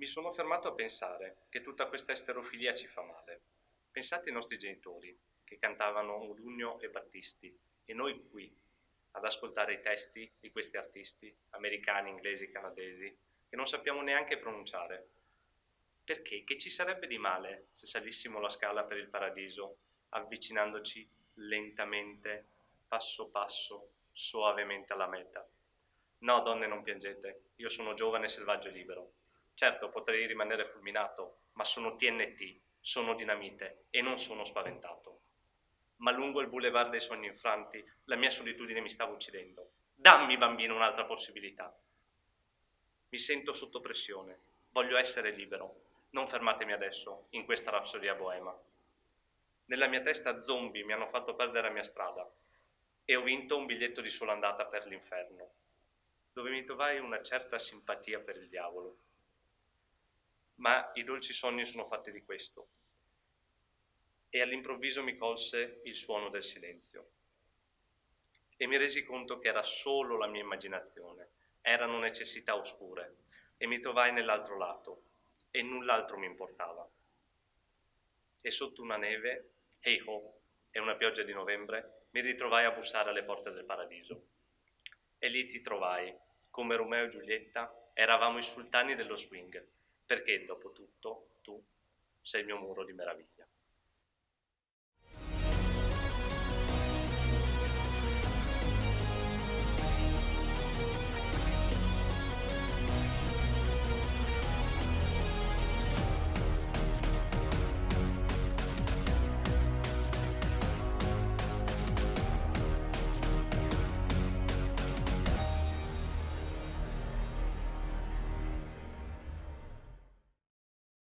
Mi sono fermato a pensare che tutta questa esterofilia ci fa male. Pensate ai nostri genitori, che cantavano Modugno e Battisti, e noi qui, ad ascoltare i testi di questi artisti, americani, inglesi, canadesi, che non sappiamo neanche pronunciare. Perché? Che ci sarebbe di male se salissimo la scala per il paradiso, avvicinandoci lentamente, passo passo, soavemente alla meta? No, donne, non piangete, io sono giovane, selvaggio e libero. Certo, potrei rimanere fulminato, ma sono TNT, sono dinamite e non sono spaventato. Ma lungo il boulevard dei sogni infranti, la mia solitudine mi stava uccidendo. Dammi, bambino, un'altra possibilità. Mi sento sotto pressione, voglio essere libero. Non fermatemi adesso, in questa rapsodia boema. Nella mia testa zombie mi hanno fatto perdere la mia strada e ho vinto un biglietto di sola andata per l'inferno, dove mi trovai una certa simpatia per il diavolo. Ma i dolci sogni sono fatti di questo, e all'improvviso mi colse il suono del silenzio e mi resi conto che era solo la mia immaginazione, erano necessità oscure, e mi trovai nell'altro lato e null'altro mi importava. E sotto una neve, hey ho, e una pioggia di novembre, mi ritrovai a bussare alle porte del paradiso. E lì ti trovai, come Romeo e Giulietta, eravamo i sultani dello swing, perché dopo tutto tu sei il mio muro di meraviglia.